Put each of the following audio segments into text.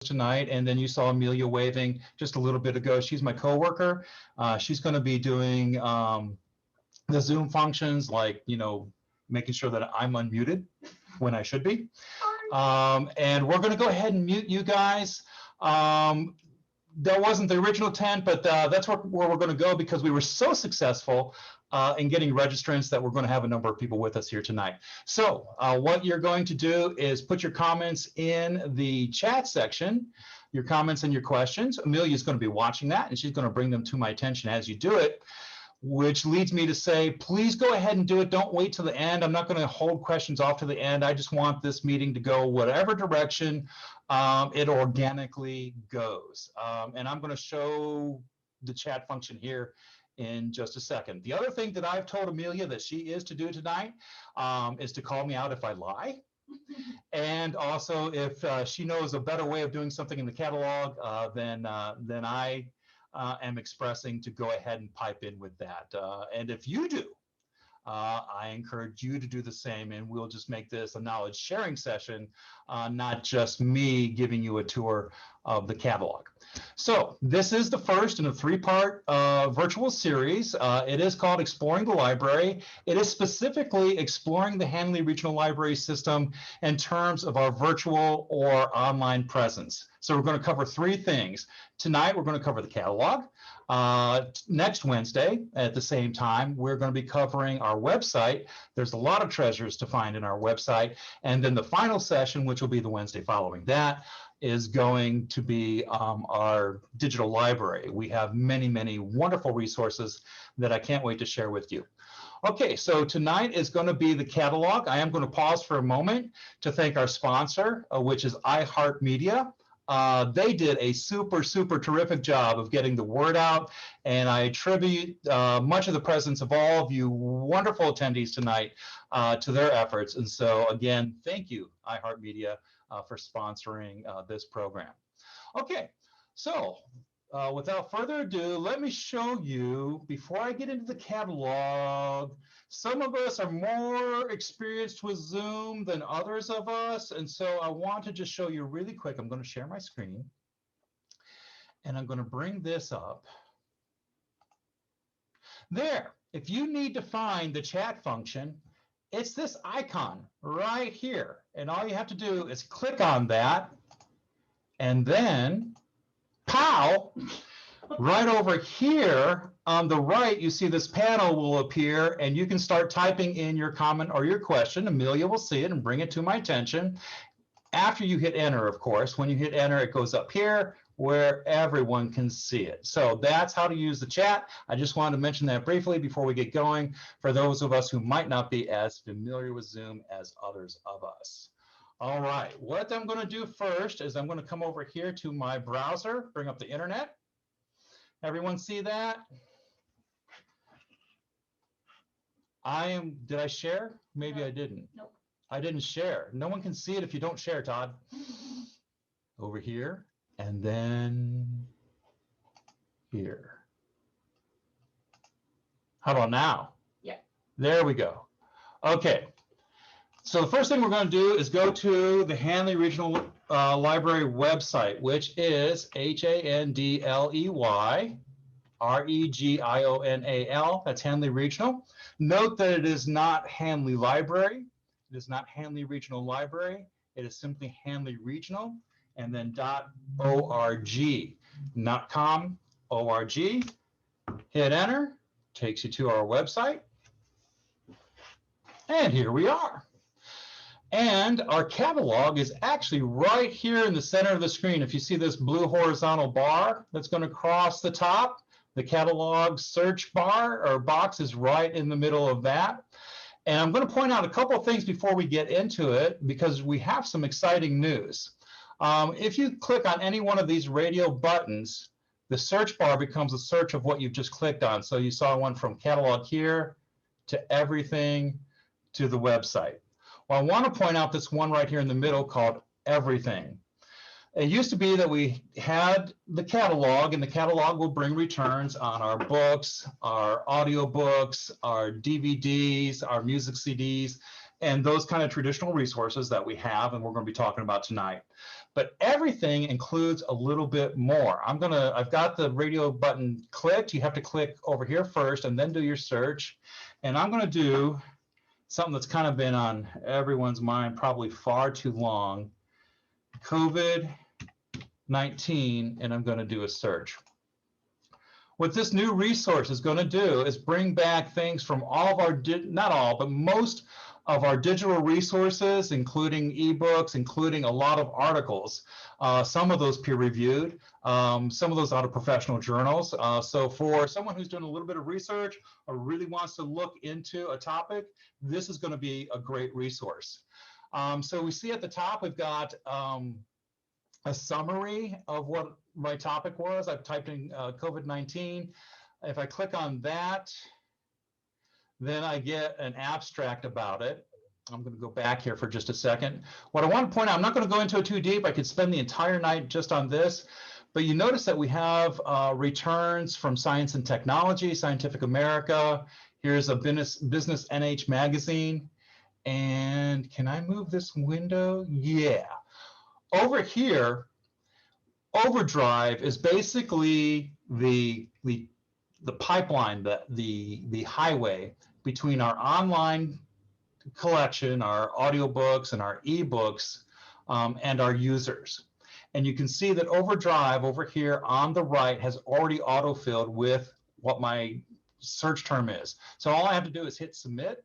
tonight, and then you saw Amelia waving just a little bit ago. She's my coworker. She's going to be doing the Zoom functions, like, making sure that I'm unmuted when I should be. And we're going to go ahead and mute you guys. That wasn't the original intent, but that's where we're going to go because we were so successful in getting registrants that we're going to have a number of people with us here tonight. So what you're going to do is put your comments in the chat section, your comments and your questions. Amelia is going to be watching that, and she's going to bring them to my attention as you do it, which leads me to say, please go ahead and do it. Don't wait till the end. I'm not going to hold questions off to the end. I just want this meeting to go whatever direction it organically goes. And I'm going to show the chat function here in just a second. The other thing that I've told Amelia that she is to do tonight is to call me out if I lie. And also if she knows a better way of doing something in the catalog than I am expressing, to go ahead and pipe in with that. And if you do, I encourage you to do the same, and we'll just make this a knowledge sharing session, not just me giving you a tour of the catalog. So this is the first in a three-part virtual series. It is called Exploring the Library. It is specifically exploring the Handley Regional Library System in terms of our virtual or online presence. So we're going to cover three things. Tonight, we're going to cover the catalog. Next Wednesday at the same time, we're going to be covering our website. There's a lot of treasures to find in our website. And then the final session, which will be the Wednesday following that, is going to be our digital library. We have many, many wonderful resources that I can't wait to share with you. Okay, so tonight is going to be the catalog. I am going to pause for a moment to thank our sponsor, which is iHeartMedia. They did a super terrific job of getting the word out, and I attribute much of the presence of all of you wonderful attendees tonight to their efforts. And so again, thank you, iHeartMedia, for sponsoring this program. Okay, so without further ado, let me show you, before I get into the catalog, some of us are more experienced with Zoom than others of us, and so I want to just show you really quick. I'm going to share my screen, and I'm going to bring this up. There, if you need to find the chat function, it's this icon right here, and all you have to do is click on that, and then, pow! Right over here on the right, you see this panel will appear, and you can start typing in your comment or your question. Amelia will see it and bring it to my attention. After you hit enter, of course, when you hit enter, it goes up here where everyone can see it. So that's how to use the chat. I just wanted to mention that briefly before we get going for those of us who might not be as familiar with Zoom as others of us. All right, what I'm going to do first is I'm going to come over here to my browser, bring up the internet. Everyone see that? Did I share? Maybe no. I didn't. Nope. I didn't share. No one can see it if you don't share, Todd. Over here, and then here. How about now? Yeah. There we go. Okay. So the first thing we're going to do is go to the Handley Regional Library website, which is HANDLEY-REGIONAL. That's Handley Regional. Note that it is not Handley Library. It is not Handley Regional Library. It is simply Handley Regional, and then .org, not .com, .org. Hit enter, takes you to our website, and here we are. And our catalog is actually right here in the center of the screen. If you see this blue horizontal bar that's going to cross the top, the catalog search bar or box is right in the middle of that. And I'm going to point out a couple of things before we get into it, because we have some exciting news. If you click on any one of these radio buttons, the search bar becomes a search of what you've just clicked on. So you saw one from catalog here to everything to the website. Well, I want to point out this one right here in the middle called Everything. It used to be that we had the catalog, and the catalog will bring returns on our books, our audiobooks, our DVDs, our music CDs, and those kind of traditional resources that we have and we're going to be talking about tonight. But everything includes a little bit more. I've got the radio button clicked. You have to click over here first and then do your search. And I'm going to do something that's kind of been on everyone's mind probably far too long, COVID-19, and I'm going to do a search. What this new resource is going to do is bring back things from all of our, not all, but most of our digital resources, including ebooks, including a lot of articles, some of those peer-reviewed, some of those out of professional journals. So for someone who's doing a little bit of research or really wants to look into a topic, this is going to be a great resource. So we see at the top, we've got a summary of what my topic was. I've typed in COVID-19. If I click on that, then I get an abstract about it. I'm going to go back here for just a second. What I want to point out, I'm not going to go into it too deep. I could spend the entire night just on this, but you notice that we have returns from Science and Technology, Scientific America. Here's a Business NH magazine. And can I move this window? Yeah. Over here, Overdrive is basically the pipeline, the highway between our online collection, our audiobooks and our ebooks, and our users. And you can see that Overdrive over here on the right has already autofilled with what my search term is. So all I have to do is hit submit,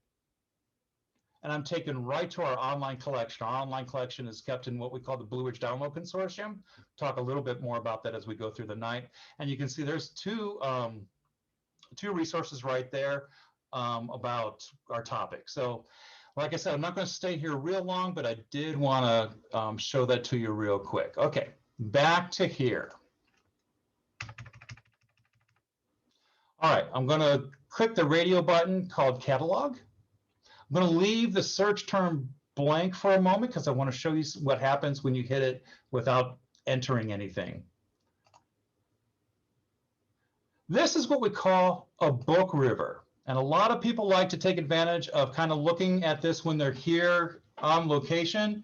and I'm taken right to our online collection. Our online collection is kept in what we call the Blue Ridge Download Consortium. Talk a little bit more about that as we go through the night. And you can see there's two resources right there about our topic. So like I said, I'm not going to stay here real long, but I did want to show that to you real quick. Okay, back to here. All right, I'm going to click the radio button called Catalog. I'm going to leave the search term blank for a moment because I want to show you what happens when you hit it without entering anything. This is what we call a book river. And a lot of people like to take advantage of kind of looking at this when they're here on location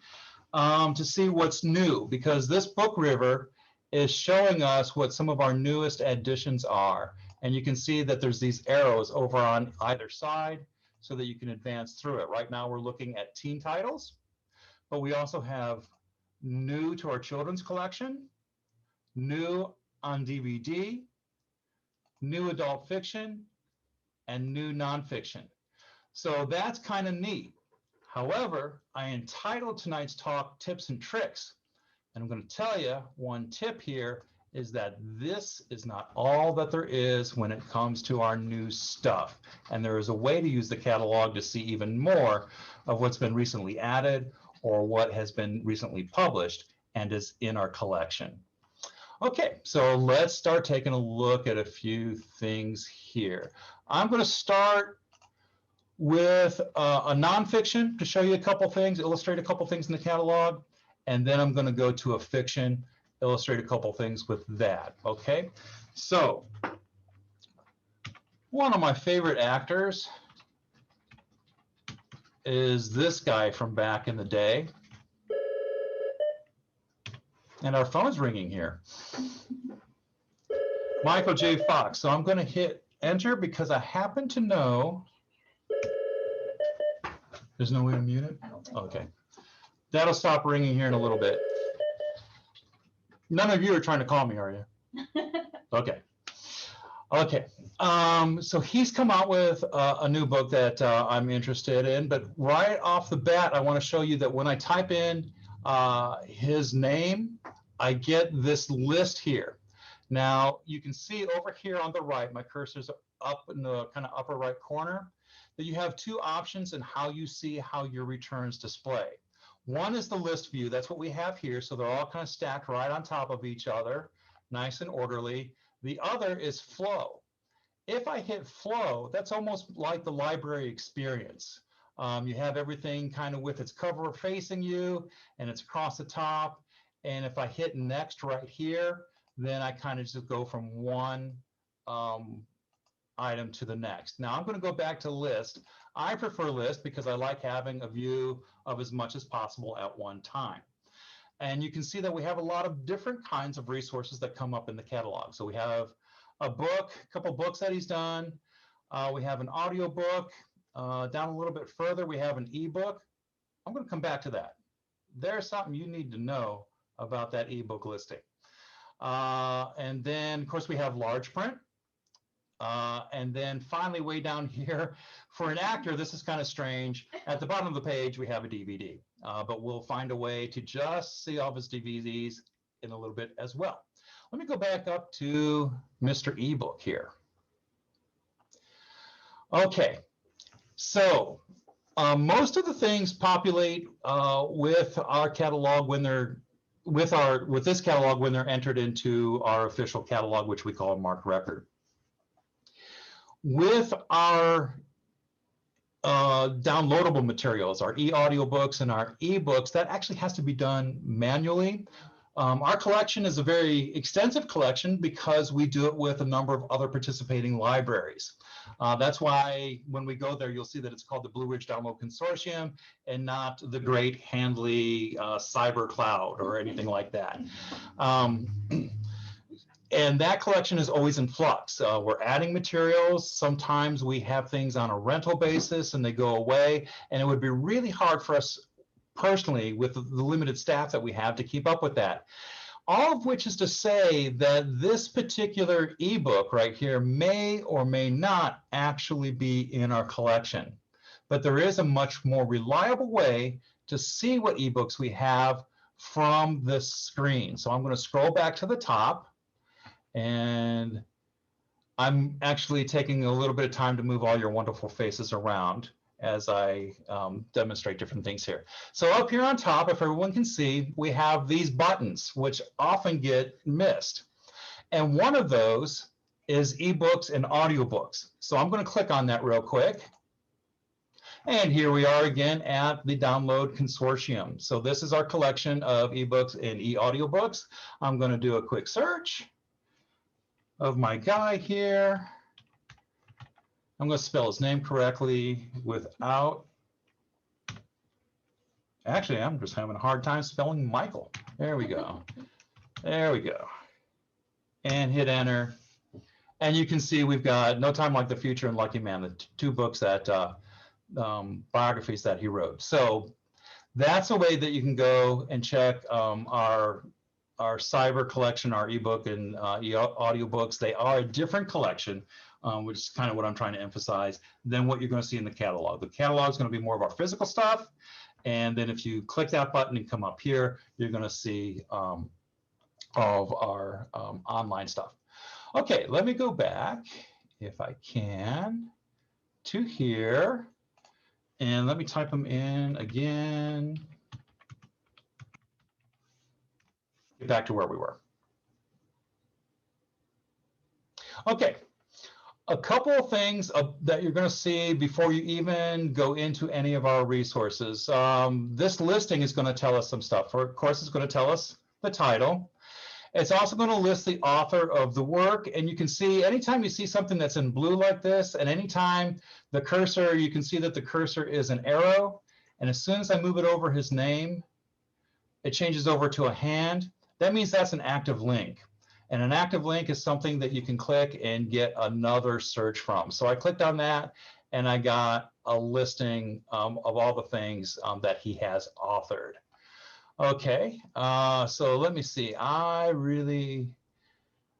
to see what's new, because this book river is showing us what some of our newest additions are. And you can see that there's these arrows over on either side so that you can advance through it. Right now we're looking at teen titles, but we also have new to our children's collection, new on DVD, new adult fiction, and new nonfiction. So that's kind of neat. However, I entitled tonight's talk Tips and Tricks. And I'm going to tell you one tip here is that this is not all that there is when it comes to our new stuff. And there is a way to use the catalog to see even more of what's been recently added or what has been recently published and is in our collection. Okay, so let's start taking a look at a few things here. I'm going to start with a nonfiction to show you a couple things, illustrate a couple things in the catalog, and then I'm going to go to a fiction, illustrate a couple things with that. Okay, so one of my favorite actors is this guy from back in the day. And our phone's ringing here. Michael J. Fox. So I'm going to hit enter because I happen to know. There's no way to mute it? Okay. That'll stop ringing here in a little bit. None of you are trying to call me, are you? Okay. Okay. So he's come out with a new book that I'm interested in. But right off the bat, I want to show you that when I type in his name, I get this list here. Now you can see over here on the right, my cursor's up in the kind of upper right corner, that you have two options in how you see how your returns display. One is the list view. That's what we have here. So they're all kind of stacked right on top of each other, nice and orderly. The other is flow. If I hit flow, that's almost like the library experience. You have everything kind of with its cover facing you and it's across the top. And if I hit next right here, then I kind of just go from one item to the next. Now I'm going to go back to list. I prefer list because I like having a view of as much as possible at one time. And you can see that we have a lot of different kinds of resources that come up in the catalog. So we have a book, a couple books that he's done. We have an audio book. Down a little bit further, we have an ebook. I'm going to come back to that. There's something you need to know about that ebook listing. And then, of course, we have large print. And then finally, way down here, for an actor, this is kind of strange. At the bottom of the page, we have a DVD, but we'll find a way to just see all of his DVDs in a little bit as well. Let me go back up to Mr. Ebook here. Okay, so most of the things populate with our catalog when they're with this catalog when they're entered into our official catalog, which we call a marked record. With our downloadable materials, our e-audiobooks and our e-books, that actually has to be done manually. Our collection is a very extensive collection because we do it with a number of other participating libraries. That's why when we go there, you'll see that it's called the Blue Ridge Download Consortium and not the Great Handley Cyber Cloud or anything like that. And that collection is always in flux. We're adding materials. Sometimes we have things on a rental basis and they go away. And it would be really hard for us personally, with the limited staff that we have, to keep up with that. All of which is to say that this particular ebook right here may or may not actually be in our collection. But there is a much more reliable way to see what ebooks we have from this screen. So I'm going to scroll back to the top. And I'm actually taking a little bit of time to move all your wonderful faces around as I demonstrate different things here. So up here on top, if everyone can see, we have these buttons, which often get missed. And one of those is ebooks and audiobooks. So I'm going to click on that real quick. And here we are again at the Download Consortium. So this is our collection of ebooks and e-audiobooks. I'm going to do a quick search of my guy here. I'm going to spell his name correctly without, actually, I'm just having a hard time spelling Michael. There we go. There we go. And hit enter. And you can see we've got No Time Like the Future and Lucky Man, the two books that, biographies that he wrote. So that's a way that you can go and check our cyber collection, our ebook and audiobooks. They are a different collection, which is kind of what I'm trying to emphasize, than what you're going to see in the catalog. The catalog is going to be more of our physical stuff. And then if you click that button and come up here, you're going to see all of our online stuff. Okay, let me go back, if I can, to here. And let me type them in again. Get back to where we were. Okay, a couple of things that you're going to see before you even go into any of our resources. This listing is going to tell us some stuff. Of course, it's going to tell us the title. It's also going to list the author of the work, and you can see anytime you see something that's in blue like this, and anytime the cursor, you can see that the cursor is an arrow, and as soon as I move it over his name, it changes over to a hand. That means that's an active link. And an active link is something that you can click and get another search from. So I clicked on that, and I got a listing of all the things that he has authored. Okay, so let me see. I'm going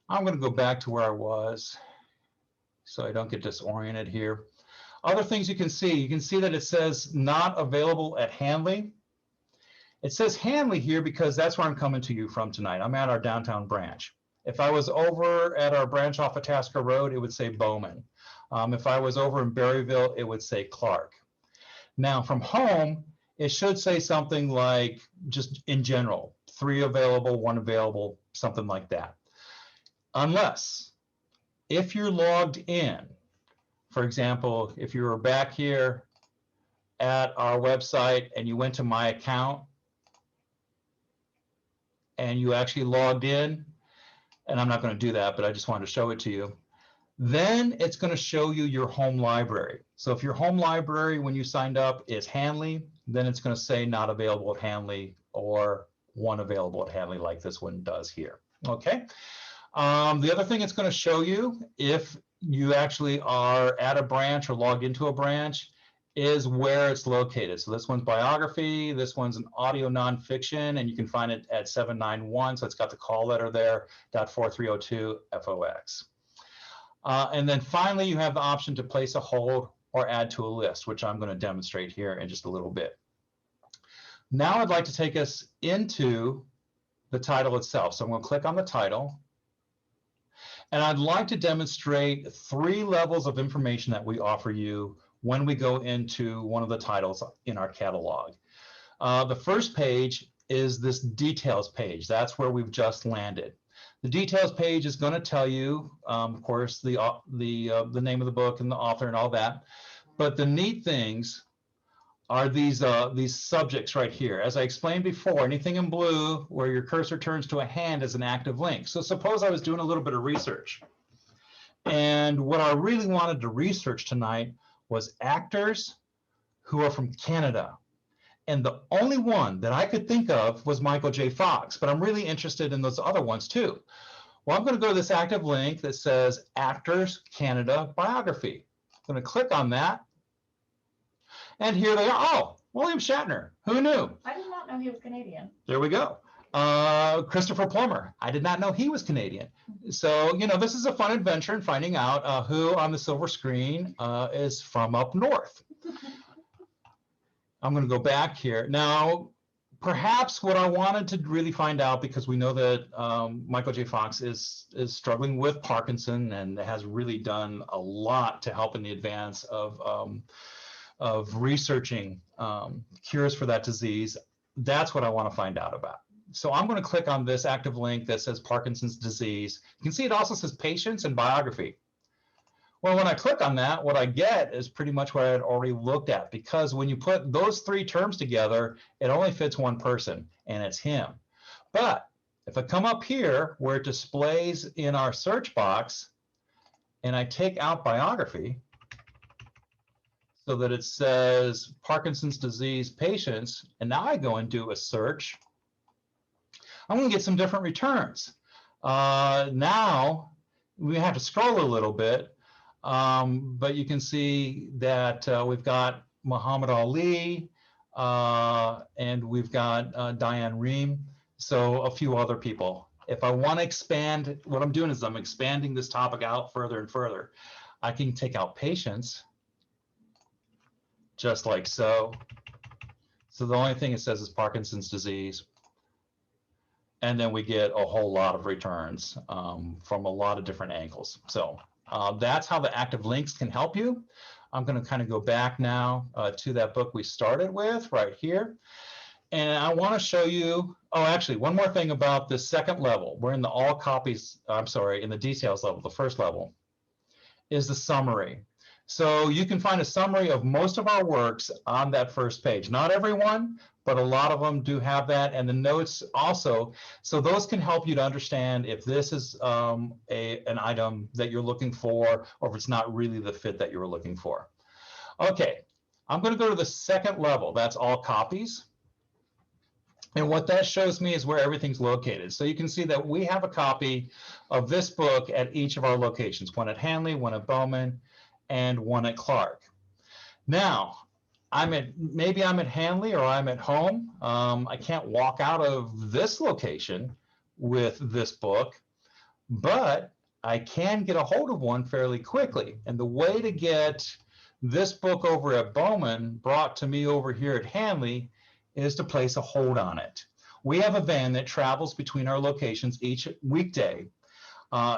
to go back to where I was so I don't get disoriented here. Other things you can see that it says not available at Handley. It says Handley here because that's where I'm coming to you from tonight. I'm at our downtown branch. If I was over at our branch off of Tasker Road, it would say Bowman. If I was over in Berryville, it would say Clark. Now from home, it should say something like, just in general, 3 available, 1 available, something like that. Unless, if you're logged in, for example, if you were back here at our website and you went to My Account and you actually logged in, and I'm not going to do that, but I just wanted to show it to you, Then it's going to show you your home library. So if your home library when you signed up is Hanley, then it's going to say not available at Hanley or one available at Hanley like this one does here. Okay. The other thing it's going to show you if you actually are at a branch or logged into a branch is where it's located. So this one's biography, this one's an audio nonfiction, and you can find it at 791. So it's got the call letter there, .4302 FOX. And then finally, you have the option to place a hold or add to a list, which I'm going to demonstrate here in just a little bit. Now I'd like to take us into the title itself. So I'm going to click on the title. And I'd like to demonstrate 3 levels of information that we offer you when we go into one of the titles in our catalog. The first page is this details page. That's where we've just landed. The details page is going to tell you, of course, the name of the book and the author and all that. But the neat things are these subjects right here. As I explained before, anything in blue where your cursor turns to a hand is an active link. So suppose I was doing a little bit of research. And what I really wanted to research tonight was actors who are from Canada. And the only one that I could think of was Michael J. Fox, but I'm really interested in those other ones too. Well, I'm going to go to this active link that says Actors Canada Biography. I'm going to click on that. And here they are. Oh, William Shatner. Who knew? I did not know he was Canadian. There we go. Christopher Plummer. I did not know he was Canadian. So, you know, this is a fun adventure in finding out who on the silver screen is from up north. I'm going to go back here. Now, perhaps what I wanted to really find out, because we know that Michael J. Fox is struggling with Parkinson and has really done a lot to help in the advance of researching cures for that disease. That's what I want to find out about. So I'm going to click on this active link that says Parkinson's disease. You can see it also says patients and biography. Well, when I click on that, what I get is pretty much what I had already looked at, because when you put those 3 terms together, it only fits one person, and it's him. But if I come up here where it displays in our search box, and I take out biography, so that it says Parkinson's disease patients, and now I go and do a search, I'm going to get some different returns. Now we have to scroll a little bit, but you can see that we've got Muhammad Ali, and we've got Diane Rehm, so a few other people. If I want to expand, what I'm doing is I'm expanding this topic out further and further. I can take out patients, just like so. So the only thing it says is Parkinson's disease. And then we get a whole lot of returns from a lot of different angles. So that's how the active links can help you. I'm going to kind of go back now to that book we started with right here. And I want to show you, oh, actually, one more thing about the second level. We're in the all copies, I'm sorry, in the details level, the first level, is the summary. So you can find a summary of most of our works on that first page. Not everyone, but a lot of them do have that, and the notes also. So those can help you to understand if this is an item that you're looking for, or if it's not really the fit that you were looking for. Okay, I'm going to go to the second level. That's all copies. And what that shows me is where everything's located. So you can see that we have a copy of this book at each of our locations, one at Hanley, one at Bowman, and one at Clark. Now, maybe I'm at Hanley or I'm at home. I can't walk out of this location with this book, but I can get a hold of one fairly quickly. And the way to get this book over at Bowman brought to me over here at Hanley is to place a hold on it. We have a van that travels between our locations each weekday.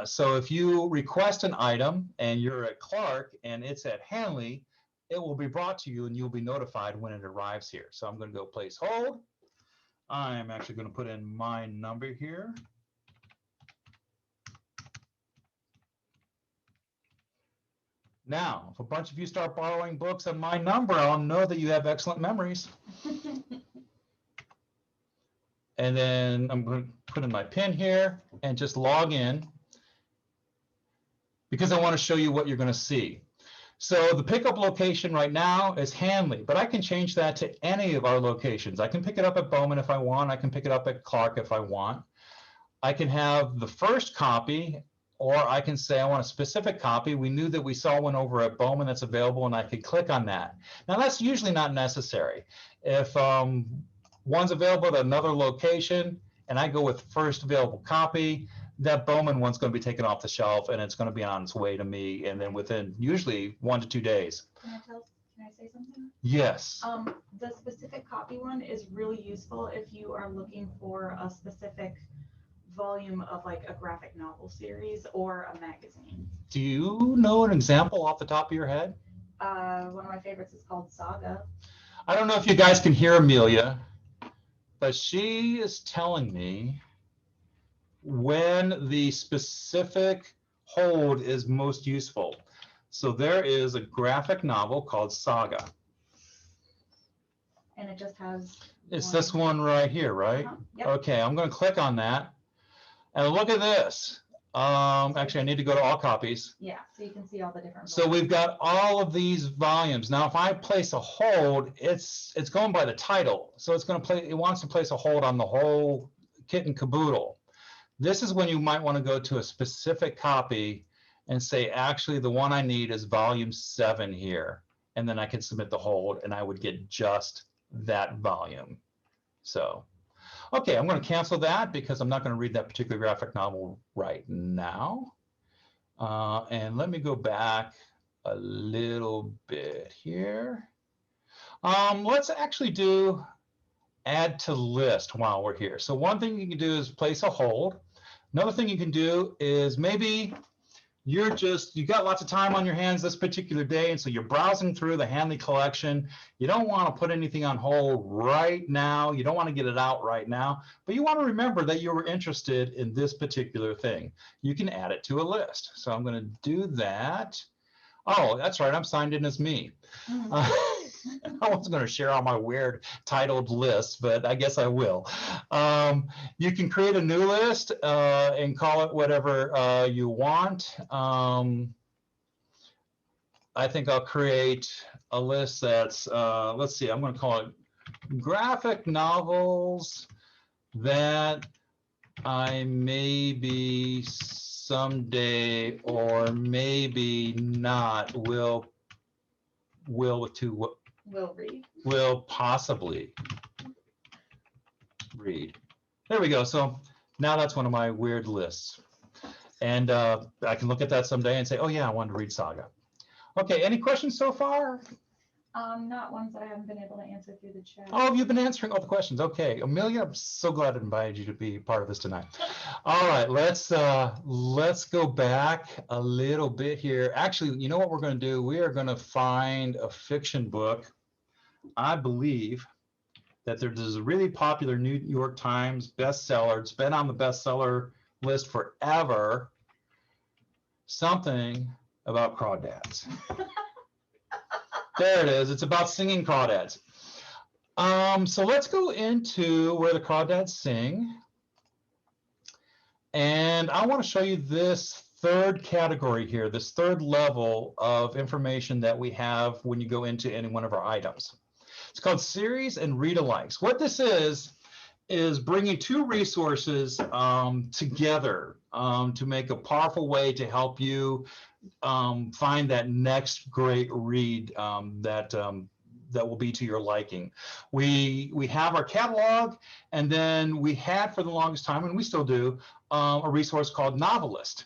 So if you request an item and you're at Clark and it's at Hanley, it will be brought to you and you'll be notified when it arrives here. So I'm going to go place hold. I'm actually going to put in my number here. Now, if a bunch of you start borrowing books on my number, I'll know that you have excellent memories. And then I'm going to put in my PIN here and just log in. because I want to show you what you're going to see. So the pickup location right now is Hanley, but I can change that to any of our locations. I can pick it up at Bowman if I want. I can pick it up at Clark if I want. I can have the first copy, or I can say I want a specific copy. We knew that we saw one over at Bowman that's available, and I could click on that. Now, that's usually not necessary. If one's available at another location, and I go with first available copy, that Bowman one's going to be taken off the shelf, and it's going to be on its way to me, and then within usually 1 to 2 days. Can I say something? Yes. The specific copy one is really useful if you are looking for a specific volume of like a graphic novel series or a magazine. Do you know an example off the top of your head? One of my favorites is called Saga. I don't know if you guys can hear Amelia, but she is telling me when the specific hold is most useful. So there is a graphic novel called Saga. And it just has. It's this one right here, right? Yep. Okay, I'm going to click on that. And look at this. Actually, I need to go to all copies. Yeah, so you can see all the different. So we've got all of these volumes. Now, if I place a hold, it's going by the title. So it's going to it wants to place a hold on the whole kit and caboodle. This is when you might want to go to a specific copy and say, actually, the one I need is volume 7 here. And then I can submit the hold, and I would get just that volume. So, okay, I'm going to cancel that because I'm not going to read that particular graphic novel right now. And let me go back a little bit here. Let's actually do add to list while we're here. So one thing you can do is place a hold. Another thing you can do is maybe you got lots of time on your hands this particular day, and so you're browsing through the Hanley collection. You don't want to put anything on hold right now. You don't want to get it out right now, but you want to remember that you were interested in this particular thing. You can add it to a list. So I'm going to do that. Oh, that's right. I'm signed in as me. I wasn't going to share all my weird titled lists, but I guess I will. You can create a new list and call it whatever you want. I think I'll create a list that's, let's see, I'm going to call it graphic novels that I maybe someday or maybe not will possibly read. There we go. So now that's one of my weird lists. And I can look at that someday and say, oh yeah, I wanted to read Saga. Okay, any questions so far? Not ones that I haven't been able to answer through the chat. Oh, you've been answering all the questions. Okay, Amelia, I'm so glad I invited you to be part of this tonight. All right, let's go back a little bit here. Actually, you know what we're going to do? We are going to find a fiction book. I believe that there's a really popular New York Times bestseller. It's been on the bestseller list forever. Something about crawdads. There it is. It's about singing crawdads. So let's go into where the crawdads sing. And I want to show you this third category here, this third level of information that we have when you go into any one of our items. It's called series and Readalikes. What this is bringing two resources together to make a powerful way to help you find that next great read that will be to your liking. We have our catalog, and then we had for the longest time, and we still do, a resource called Novelist.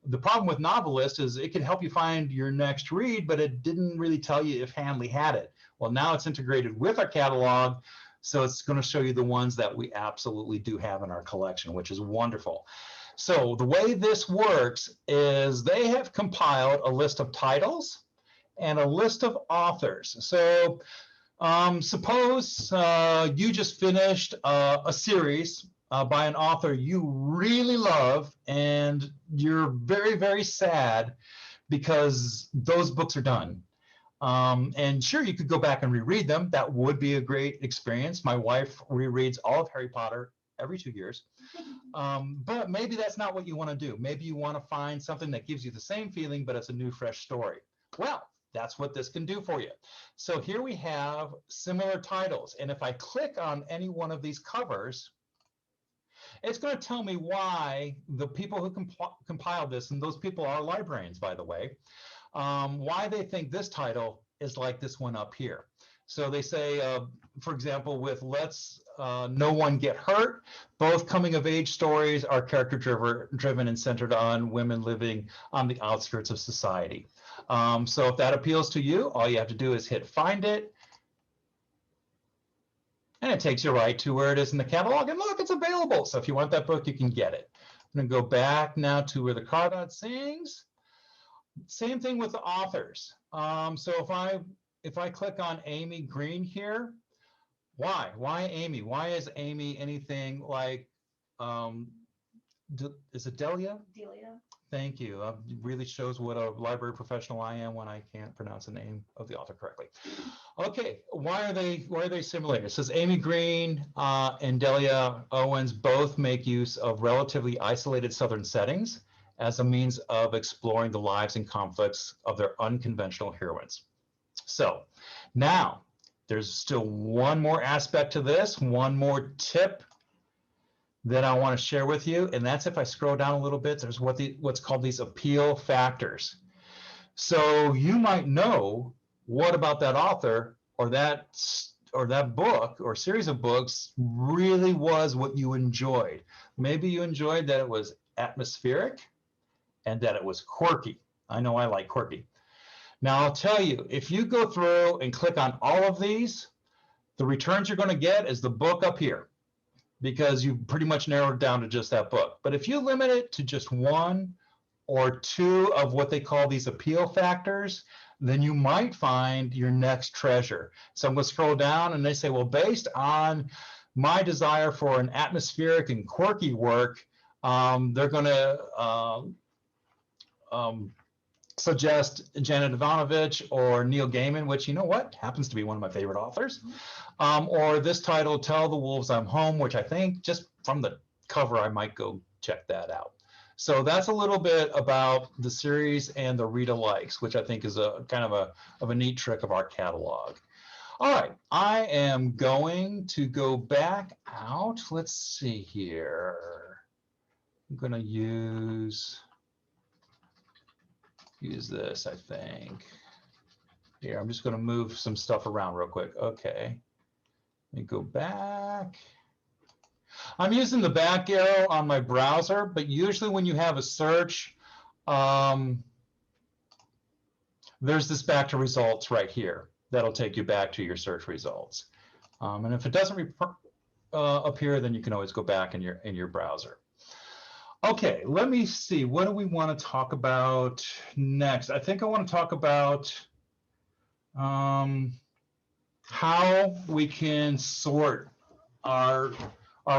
The problem with Novelist is it can help you find your next read, but it didn't really tell you if Hanley had it. Well, now it's integrated with our catalog, so it's going to show you the ones that we absolutely do have in our collection, which is wonderful. So the way this works is they have compiled a list of titles and a list of authors. So suppose you just finished a series by an author you really love, and you're very, very sad because those books are done. And sure, you could go back and reread them. That would be a great experience. My wife rereads all of Harry Potter every 2 years. But maybe that's not what you want to do. Maybe you want to find something that gives you the same feeling, but it's a new, fresh story. Well, that's what this can do for you. So here we have similar titles. And if I click on any one of these covers, it's going to tell me why the people who compiled this, and those people are librarians, by the way, why they think this title is like this one up here. So they say, for example, with Let's No One Get Hurt, both coming-of-age stories are character-driven and centered on women living on the outskirts of society. So if that appeals to you, all you have to do is hit Find It, and it takes you right to where it is in the catalog. And look, it's available. So if you want that book, you can get it. I'm going to go back now to where the Crawdad sings. Same thing with the authors. So if I click on Amy Green here, why Amy? Why is Amy anything like, is it Delia? Delia. Thank you. It really shows what a library professional I am when I can't pronounce the name of the author correctly. Okay, why are they similar? It says Amy Green and Delia Owens both make use of relatively isolated Southern settings as a means of exploring the lives and conflicts of their unconventional heroines. So now there's still one more aspect to this, one more tip that I want to share with you, and that's if I scroll down a little bit, there's what's called these appeal factors. So you might know what about that author or that book or series of books really was what you enjoyed. Maybe you enjoyed that it was atmospheric and that it was quirky. I know I like quirky. Now I'll tell you, if you go through and click on all of these, the returns you're going to get is the book up here, because you pretty much narrowed it down to just that book. But if you limit it to just one or two of what they call these appeal factors, then you might find your next treasure. So I'm going to scroll down and they say, well, based on my desire for an atmospheric and quirky work, they're going to suggest Janet Ivanovich or Neil Gaiman, which, you know what, happens to be one of my favorite authors. Or this title, Tell the Wolves I'm Home, which I think just from the cover, I might go check that out. So that's a little bit about the series and the Readalikes, which I think is a kind of a neat trick of our catalog. All right, I am going to go back out. Let's see here. I'm going to use this, I think. Here, I'm just going to move some stuff around real quick. Okay. Let me go back. I'm using the back arrow on my browser, but usually when you have a search, there's this back to results right here. That'll take you back to your search results. And if it doesn't appear, then you can always go back in your browser. Okay, let me see. What do we want to talk about next? I think I want to talk about how we can sort our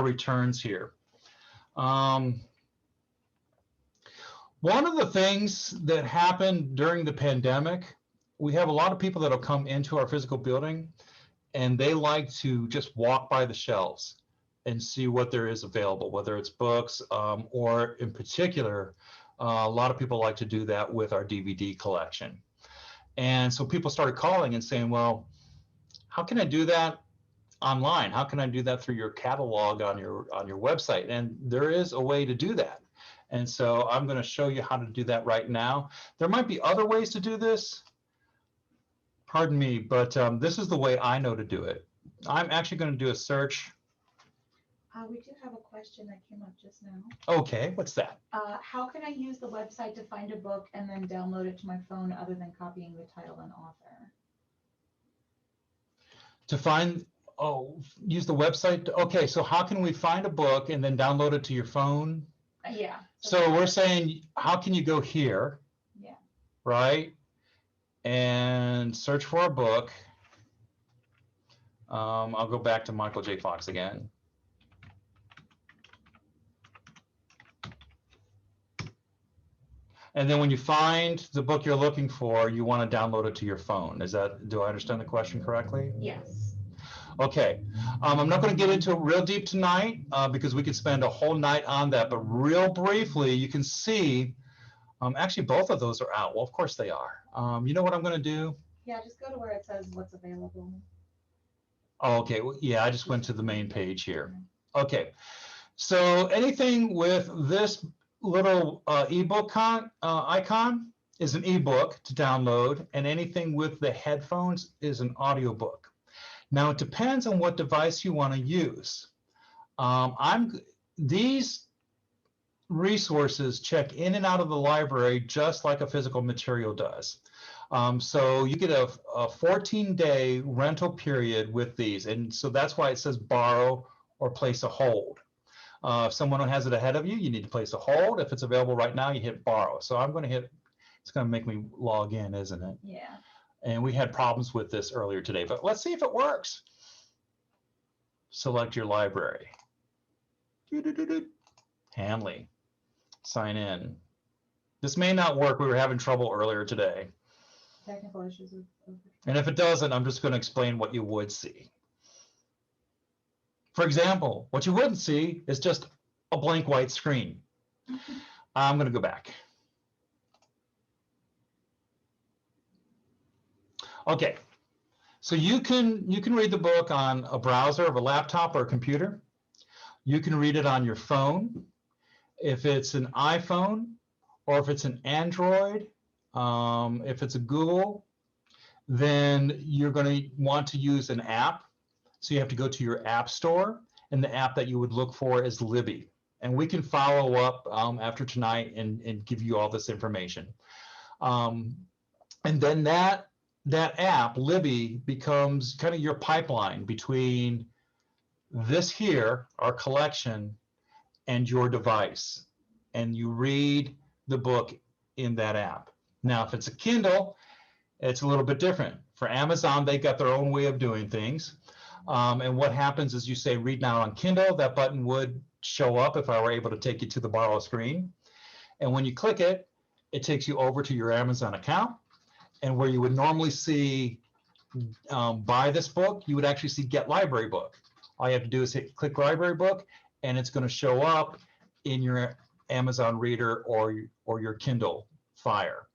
returns here. One of the things that happened during the pandemic, we have a lot of people that'll come into our physical building and they like to just walk by the shelves and see what there is available, whether it's books or in particular, a lot of people like to do that with our DVD collection. And so people started calling and saying, well, how can I do that online? How can I do that through your catalog on your website? And there is a way to do that. And so I'm going to show you how to do that right now. There might be other ways to do this. Pardon me, but this is the way I know to do it. I'm actually going to do a search. We do have a question that came up just now. Okay, what's that? How can I use the website to find a book and then download it to my phone other than copying the title and author? To find, use the website. Okay, so how can we find a book and then download it to your phone? Yeah. So we're saying, how can you go here? Yeah. Right? And search for a book. I'll go back to Michael J. Fox again. And then when you find the book you're looking for, you want to download it to your phone. Do I understand the question correctly? Yes. Okay, I'm not going to get into it real deep tonight because we could spend a whole night on that, but real briefly, you can see, actually both of those are out. Well, of course they are. You know what I'm going to do? Yeah, just go to where it says what's available. Oh, okay, well, yeah, I just went to the main page here. Okay, so anything with this little ebook icon is an ebook to download, and anything with the headphones is an audiobook. Now it depends on what device you want to use. These resources check in and out of the library just like a physical material does. So you get a 14-day rental period with these, and so that's why it says borrow or place a hold. If someone has it ahead of you, you need to place a hold. If it's available right now, you hit borrow. So I'm going to hit, it's going to make me log in, isn't it? Yeah. And we had problems with this earlier today, but let's see if it works. Select your library. Hanley. Sign in. This may not work. We were having trouble earlier today. Technical issues. And if it doesn't, I'm just going to explain what you would see. For example, what you wouldn't see is just a blank white screen. I'm going to go back. Okay, so you can read the book on a browser of a laptop or a computer. You can read it on your phone. If it's an iPhone or if it's an Android, if it's a Google, then you're going to want to use an app. So you have to go to your app store, and the app that you would look for is Libby. And we can follow up after tonight and give you all this information. And then that app, Libby, becomes kind of your pipeline between this here, our collection, and your device. And you read the book in that app. Now, if it's a Kindle, it's a little bit different. For Amazon, they got their own way of doing things. And what happens is you say read now on Kindle, that button would show up if I were able to take you to the borrow screen. And when you click it, it takes you over to your Amazon account. And where you would normally see buy this book, you would actually see get library book. All you have to do is click library book, and it's going to show up in your Amazon Reader or your Kindle Fire.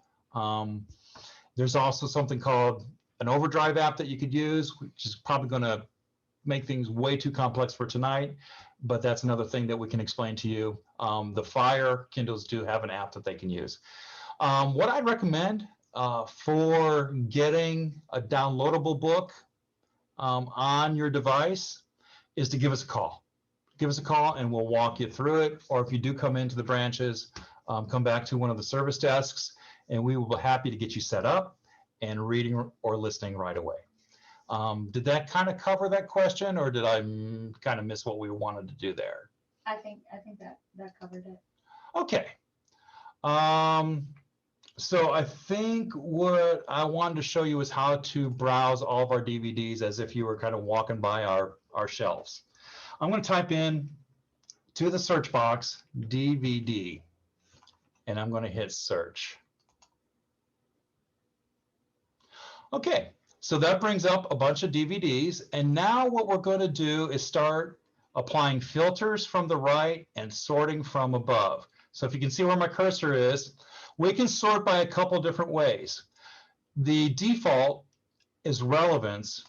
There's also something called an Overdrive app that you could use, which is probably going to make things way too complex for tonight, but that's another thing that we can explain to you. The Fire Kindles do have an app that they can use. What I'd recommend for getting a downloadable book on your device is to give us a call. Give us a call and we'll walk you through it. Or if you do come into the branches, come back to one of the service desks and we will be happy to get you set up and reading or listening right away. Did that kind of cover that question, or did I kind of miss what we wanted to do there? I think that covered it. Okay. So I think what I wanted to show you is how to browse all of our DVDs as if you were kind of walking by our shelves. I'm going to type in to the search box DVD, and I'm going to hit search. Okay, so that brings up a bunch of DVDs, and now what we're going to do is start applying filters from the right and sorting from above. So if you can see where my cursor is, we can sort by a couple different ways. The default is relevance,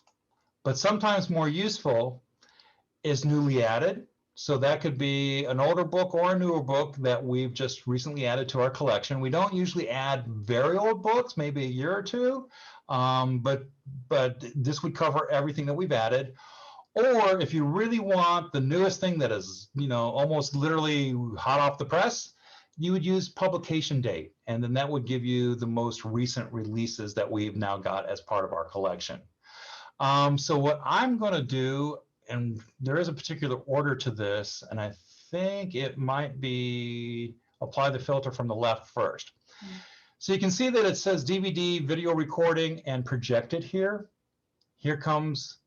but sometimes more useful is newly added. So that could be an older book or a newer book that we've just recently added to our collection. We don't usually add very old books, maybe a year or two, but this would cover everything that we've added. Or if you really want the newest thing that is, almost literally hot off the press, you would use publication date, and then that would give you the most recent releases that we've now got as part of our collection. So what I'm going to do, and there is a particular order to this, and I think it might be apply the filter from the left first. Mm-hmm. So you can see that it says DVD, video recording, and projected here. Here comes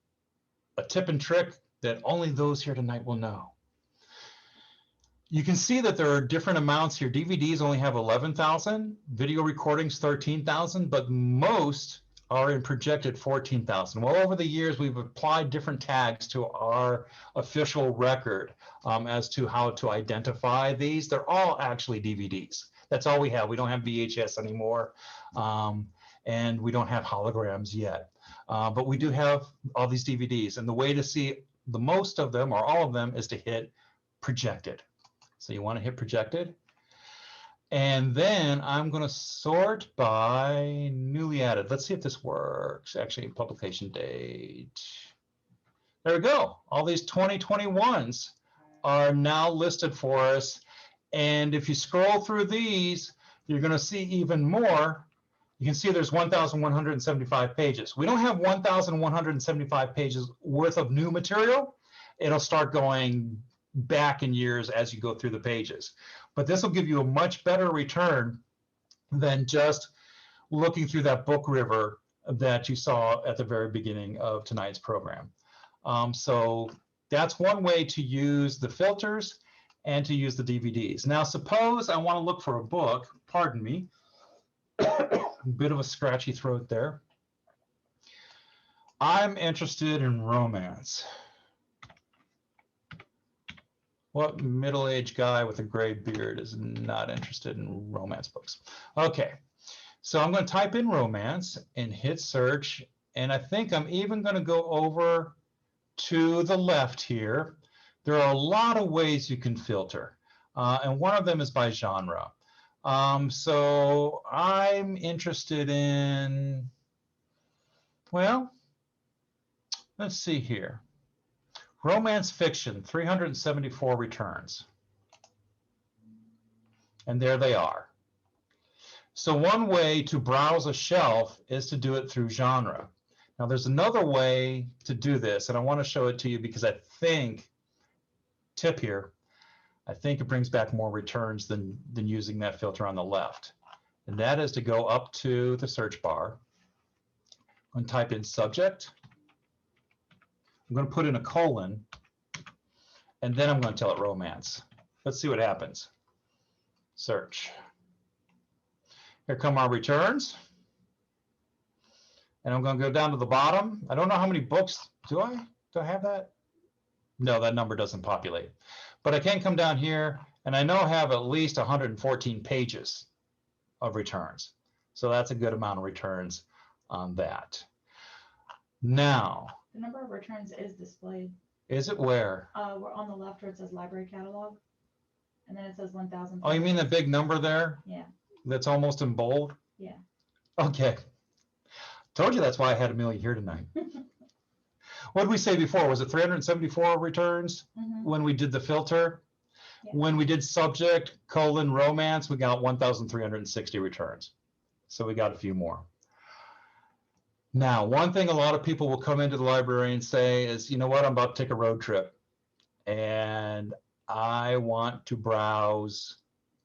a tip and trick that only those here tonight will know. You can see that there are different amounts here. DVDs only have 11,000, video recordings 13,000, but most are in projected 14,000. Well, over the years, we've applied different tags to our official record as to how to identify these. They're all actually DVDs. That's all we have. We don't have VHS anymore, and we don't have holograms yet. But we do have all these DVDs. And the way to see the most of them or all of them is to hit projected. So you want to hit projected. And then I'm going to sort by newly added. Let's see if this works. Actually, publication date. There we go. All these 2021s are now listed for us. And if you scroll through these, you're going to see even more. You can see there's 1,175 pages. We don't have 1,175 pages worth of new material. It'll start going back in years as you go through the pages. But this will give you a much better return than just looking through that book river that you saw at the very beginning of tonight's program. So that's one way to use the filters and to use the DVDs. Now, suppose I want to look for a book, pardon me, a bit of a scratchy throat there. I'm interested in romance. What middle-aged guy with a gray beard is not interested in romance books? Okay, so I'm going to type in romance and hit search. And I think I'm even going to go over to the left here. There are a lot of ways you can filter. And one of them is by genre. So I'm interested in, well, let's see here. Romance fiction, 374 returns. And there they are. So one way to browse a shelf is to do it through genre. Now there's another way to do this, and I want to show it to you because I think, tip here, I think it brings back more returns than using that filter on the left. And that is to go up to the search bar and type in subject. I'm going to put in a colon, and then I'm going to tell it romance. Let's see what happens. Search. Here come our returns. And I'm going to go down to the bottom. I don't know how many books. Do I have that? No, that number doesn't populate. But I can come down here, and I know I have at least 114 pages of returns. So that's a good amount of returns on that. Now, the number of returns is displayed. Is it where? We're on the left where it says library catalog. And then it says 1,000. Oh, you mean the big number there? Yeah. That's almost in bold? Yeah. Okay. Told you that's why I had Amelia here tonight. What did we say before? Was it 374 returns when we did the filter? Yeah. When we did subject, colon, romance, we got 1,360 returns. So we got a few more. Now, one thing a lot of people will come into the library and say is, you know what, I'm about to take a road trip and I want to browse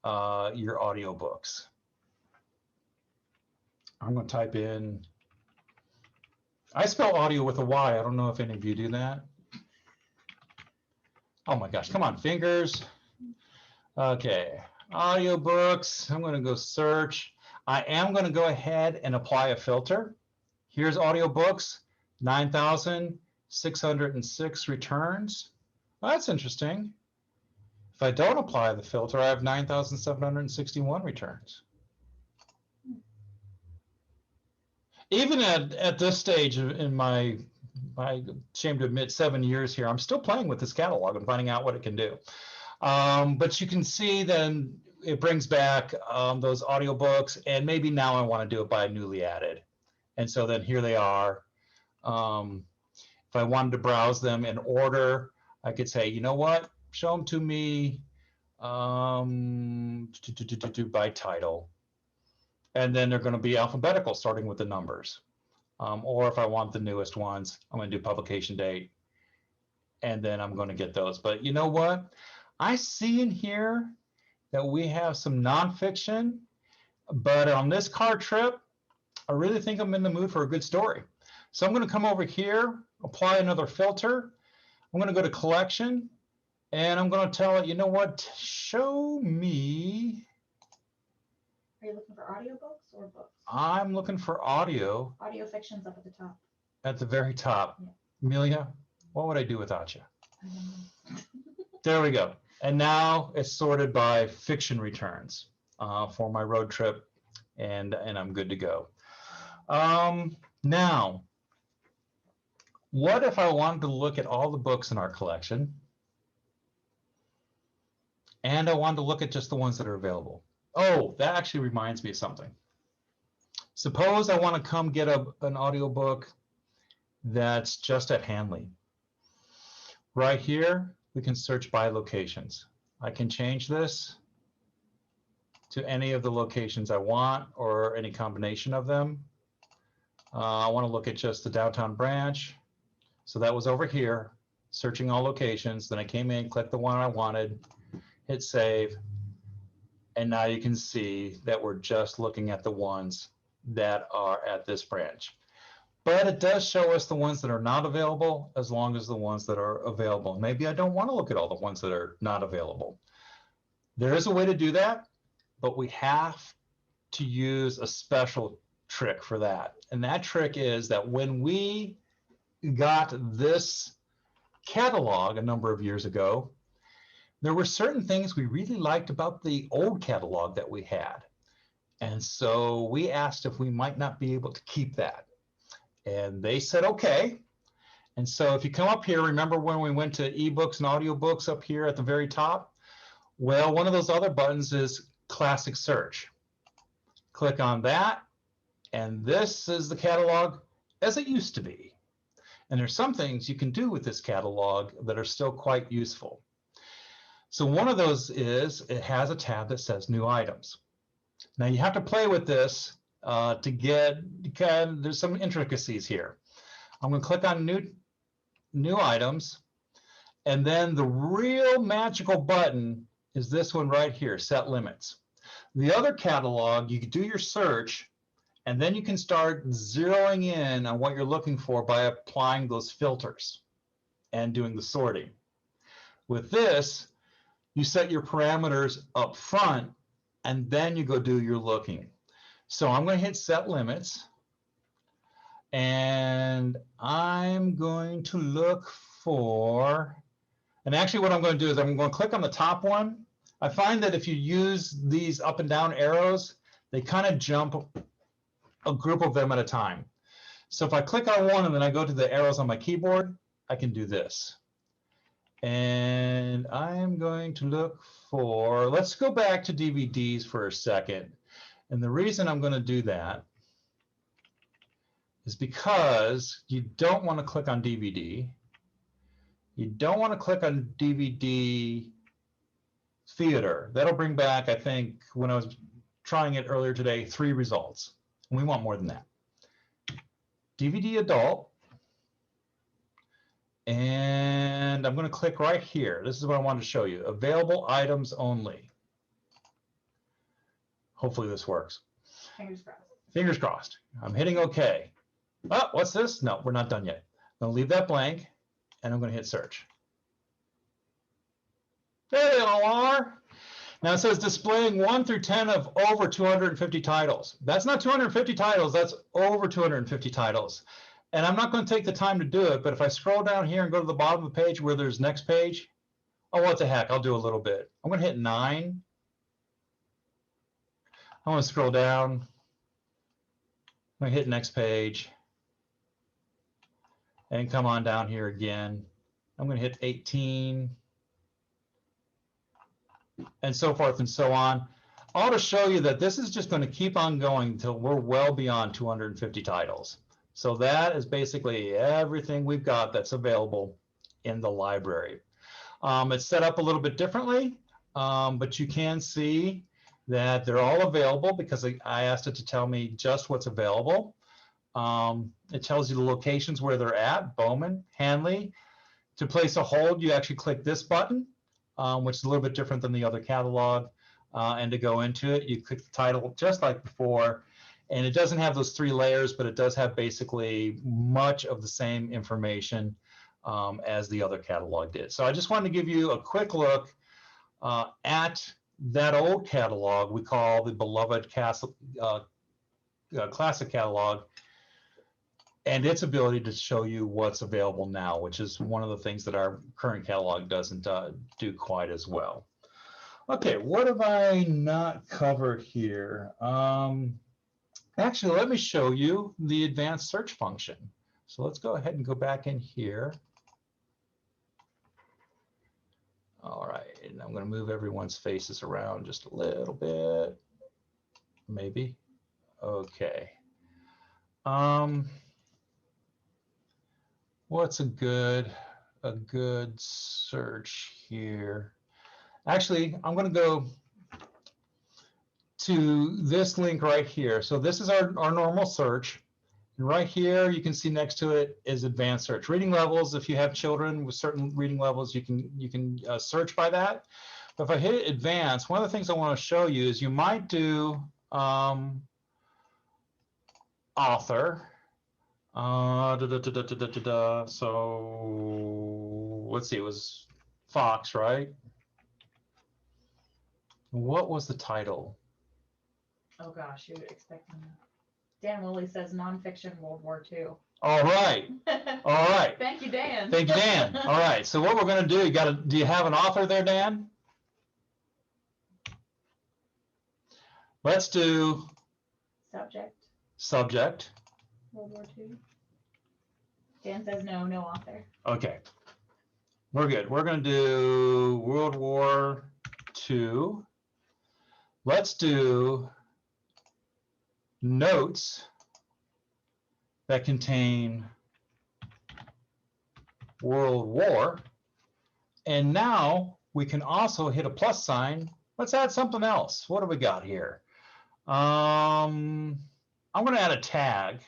your audiobooks. I'm going to type in, I spell audio with a Y. I don't know if any of you do that. Oh my gosh, come on, fingers. Okay, audiobooks. I'm going to go search. I am going to go ahead and apply a filter. Here's audiobooks, 9,606 returns. Well, that's interesting. If I don't apply the filter, I have 9,761 returns. Even at this stage in my shame to admit 7 years here, I'm still playing with this catalog and finding out what it can do. But you can see then it brings back those audiobooks, and maybe now I want to do it by newly added. And so then here they are. If I wanted to browse them in order, I could say, you know what, show them to me by title. And then they're going to be alphabetical, starting with the numbers. Or if I want the newest ones, I'm going to do publication date. And then I'm going to get those. But you know what? I see in here that we have some nonfiction. But on this car trip, I really think I'm in the mood for a good story. So I'm going to come over here, apply another filter. I'm going to go to collection, and I'm going to tell it, you know what, show me. Are you looking for audiobooks? or books? I'm looking for audio. Audio fiction's up at the top. At the very top. Yeah. Amelia, what would I do without you? I don't know. There we go. And now it's sorted by fiction returns for my road trip, and I'm good to go. Now, what if I wanted to look at all the books in our collection, and I wanted to look at just the ones that are available? Oh, that actually reminds me of something. Suppose I want to come get an audiobook that's just at Hanley. Right here, we can search by locations. I can change this to any of the locations I want or any combination of them. I want to look at just the downtown branch. So that was over here, searching all locations. Then I came in, clicked the one I wanted, hit save. And now you can see that we're just looking at the ones that are at this branch. But it does show us the ones that are not available as long as the ones that are available. Maybe I don't want to look at all the ones that are not available. There is a way to do that, but we have to use a special trick for that. And that trick is that when we got this catalog a number of years ago, there were certain things we really liked about the old catalog that we had. And so we asked if we might not be able to keep that. And they said, okay. And so if you come up here, remember when we went to ebooks and audiobooks up here at the very top? Well, one of those other buttons is classic search. Click on that. And this is the catalog as it used to be. And there's some things you can do with this catalog that are still quite useful. So one of those is it has a tab that says new items. Now you have to play with this to get, there's some intricacies here. I'm going to click on new items, and then the real magical button is this one right here, set limits. The other catalog, you can do your search, and then you can start zeroing in on what you're looking for by applying those filters and doing the sorting. With this, you set your parameters up front, and then you go do your looking. So I'm going to hit set limits, and I'm going to look for, and actually what I'm going to do is I'm going to click on the top one. I find that if you use these up and down arrows, they kind of jump a group of them at a time. So if I click on one and then I go to the arrows on my keyboard, I can do this. And I'm going to look for, let's go back to DVDs for a second. And the reason I'm going to do that is because you don't want to click on DVD. You don't want to click on DVD theater. That'll bring back, I think, when I was trying it earlier today, 3 results. And we want more than that. DVD adult. And I'm going to click right here. This is what I wanted to show you. Available items only. Hopefully this works. Fingers crossed. Fingers crossed. I'm hitting OK. Oh, what's this? No, we're not done yet. I'm going to leave that blank, and I'm going to hit search. There they all are. Now it says displaying 1 through 10 of over 250 titles. That's not 250 titles. That's over 250 titles. And I'm not going to take the time to do it, but if I scroll down here and go to the bottom of the page where there's next page, oh, what the heck, I'll do a little bit. I'm going to hit 9. I want to scroll down. I'm going to hit next page. And come on down here again. I'm going to hit 18. And so forth and so on. All to show you that this is just going to keep on going until we're well beyond 250 titles. So that is basically everything we've got that's available in the library. It's set up a little bit differently, but you can see that they're all available because I asked it to tell me just what's available. It tells you the locations where they're at, Bowman, Hanley. To place a hold, you actually click this button, which is a little bit different than the other catalog. And to go into it, you click the title just like before. And it doesn't have those 3 layers, but it does have basically much of the same information as the other catalog did. So I just wanted to give you a quick look at that old catalog we call the beloved classic catalog, and its ability to show you what's available now, which is one of the things that our current catalog doesn't do quite as well. Okay, what have I not covered here? Actually, let me show you the advanced search function. So let's go ahead and go back in here. All right, and I'm going to move everyone's faces around just a little bit, maybe. Okay. What's a good search here? Actually, I'm going to go to this link right here. So this is our normal search. And right here, you can see next to it is advanced search. Reading levels, if you have children with certain reading levels, you can search by that. But if I hit advanced, one of the things I want to show you is you might do author. So let's see, it was Fox, right? What was the title? Oh gosh, you would expect me. Dan Woolley says nonfiction World War II. All right. All right. Thank you, Dan. Thank you, Dan. All right. So what we're going to do, do you have an author there, Dan? Let's do subject. World War II. Dan says no author. Okay. We're good. We're going to do World War II. Let's do notes that contain World War. And now we can also hit a plus sign. Let's add something else. What do we got here? I'm going to add a tag.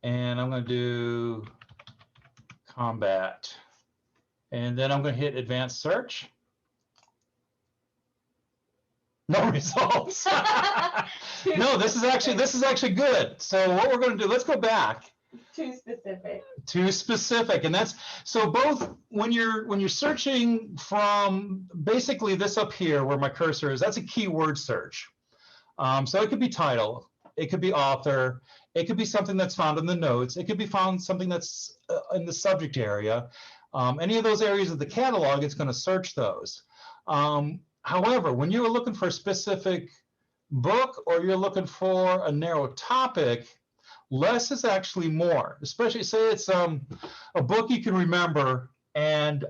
And I'm going to do combat. And then I'm going to hit advanced search. No results. No, this is actually good. So what we're going to do, let's go back. Too specific. Too specific. And that's so both when you're searching from basically this up here where my cursor is, that's a keyword search. So it could be title, it could be author, it could be something that's found in the notes, it could be found something that's in the subject area. Any of those areas of the catalog, it's going to search those. However, when you're looking for a specific book or you're looking for a narrow topic, less is actually more. Especially say it's a book you can remember, and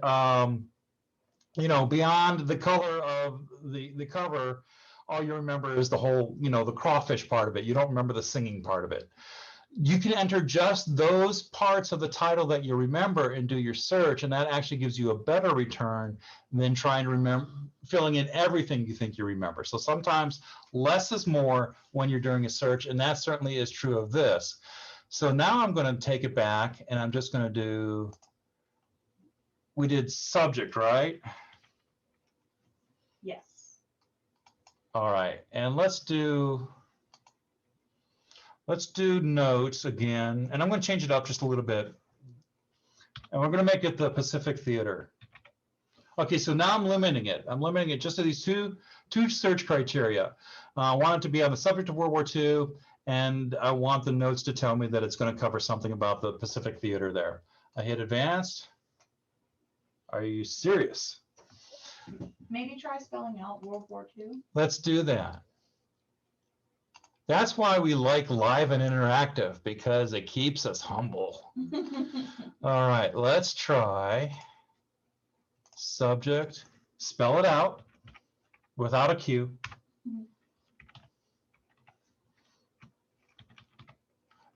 you know, beyond the color of the cover, all you remember is the whole, you know, the crawfish part of it. You don't remember the singing part of it. You can enter just those parts of the title that you remember and do your search, and that actually gives you a better return than trying to remember, filling in everything you think you remember. So sometimes less is more when you're doing a search, and that certainly is true of this. So now I'm going to take it back, and I'm just going to do, we did subject, right? Yes. All right, and let's do notes again, and I'm going to change it up just a little bit. And we're going to make it the Pacific Theater. Okay, so now I'm limiting it. I'm limiting it just to these two search criteria. I want it to be on the subject of World War II, and I want the notes to tell me that it's going to cover something about the Pacific Theater there. I hit advanced. Are you serious? Maybe try spelling out World War II. Let's do that. That's why we like live and interactive, because it keeps us humble. All right, let's try subject, spell it out without a Q.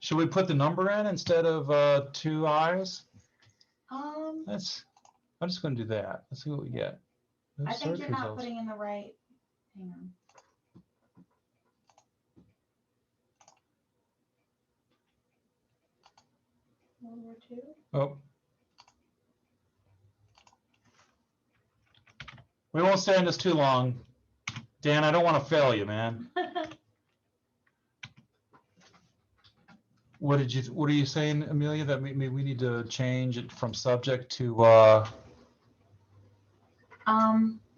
Should we put the number in instead of 2 I's? I'm just going to do that. Let's see what we get. I think you're not putting in the right. Hang on. World War II. Oh. We won't stay on this too long. Dan, I don't want to fail you, man. What are you saying, Amelia, that maybe we need to change it from subject to or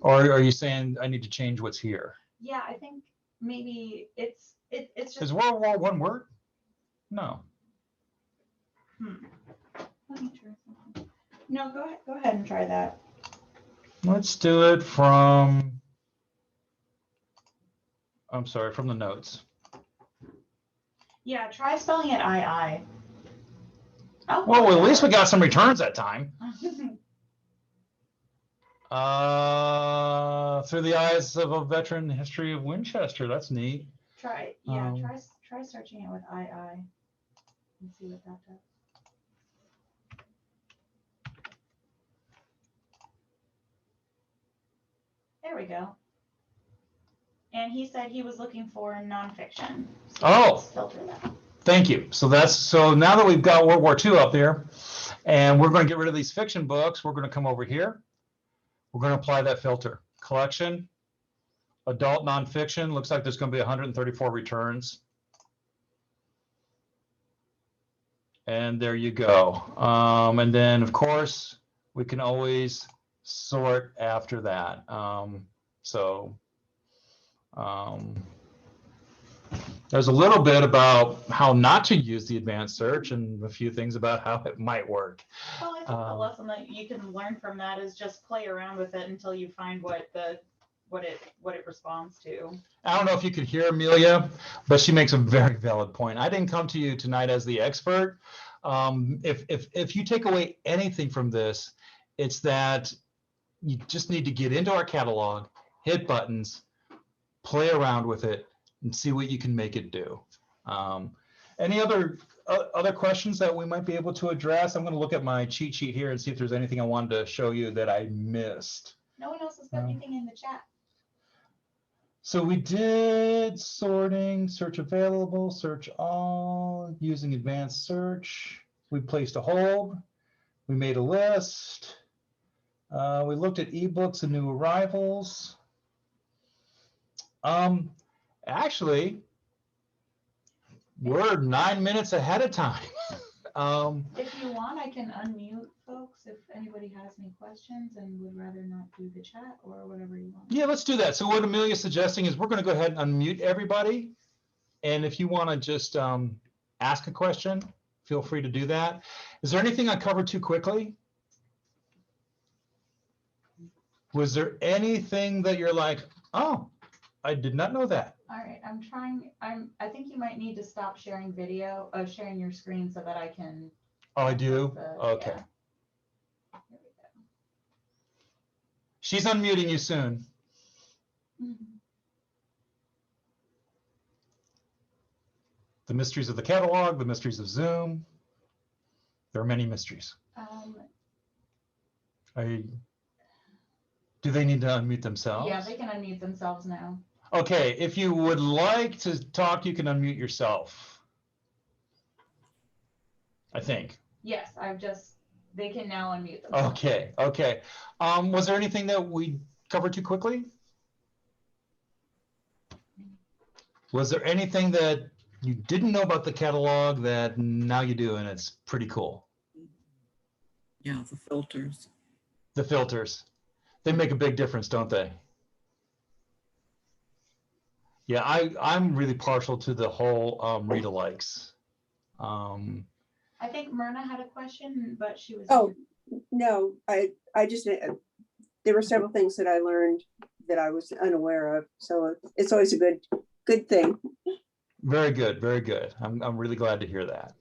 Or are you saying I need to change what's here? Yeah, I think maybe it's just. Is World War I word? No. Let me try something. No, go ahead and try that. Let's do it from, I'm sorry, from the notes. Yeah, try spelling it II. Oh, Well, at least we got some returns that time. Through the eyes of a veteran history of Winchester. That's neat. Try searching it with II and see what that does. There we go. And he said he was looking for nonfiction. So let's filter that. Thank you. So now that we've got World War II up there, and we're going to get rid of these fiction books, we're going to come over here. We're going to apply that filter. Collection, adult nonfiction. Looks like there's going to be 134 returns. And there you go. And then, of course, we can always sort after that. There's a little bit about how not to use the advanced search and a few things about how it might work. Well, I think the lesson that you can learn from that is just play around with it until you find what it responds to. I don't know if you could hear Amelia, but she makes a very valid point. I didn't come to you tonight as the expert. If you take away anything from this, it's that you just need to get into our catalog, hit buttons, play around with it, and see what you can make it do. Any other questions that we might be able to address? I'm going to look at my cheat sheet here and see if there's anything I wanted to show you that I missed. No one else has got anything in the chat. So we did sorting, search available, search all, using advanced search. We placed a hold. We made a list. We looked at ebooks and new arrivals. Actually, we're 9 minutes ahead of time. If you want, I can unmute folks if anybody has any questions and would rather not do the chat or whatever you want. Yeah, let's do that. So what Amelia's suggesting is we're going to go ahead and unmute everybody. And if you want to just ask a question, feel free to do that. Is there anything I covered too quickly? Was there anything that you're like, oh, I did not know that? All right, I think you might need to stop sharing video, sharing your screen so that I can. Oh, I do? Okay. Yeah. There we go. She's unmuting you soon. The mysteries of the catalog, the mysteries of Zoom. There are many mysteries. Do they need to unmute themselves? Yeah, they can unmute themselves now. Okay, if you would like to talk, you can unmute yourself. I think. Yes, they can now unmute themselves. Okay, okay. Was there anything that we covered too quickly? Was there anything that you didn't know about the catalog that now you do and it's pretty cool? Yeah, the filters. The filters. They make a big difference, don't they? Yeah, I'm really partial to the whole Readalikes. I think Myrna had a question, but she was. Oh, no, I just, there were several things that I learned that I was unaware of. So it's always a good thing. Very good, very good. I'm really glad to hear that.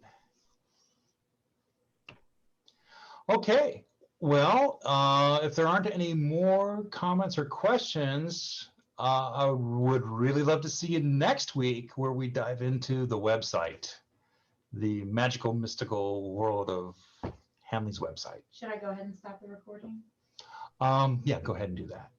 Okay, well, if there aren't any more comments or questions, I would really love to see you next week where we dive into the website, the magical, mystical world of Hanley's website. Should I go ahead and stop the recording? Yeah, go ahead and do that.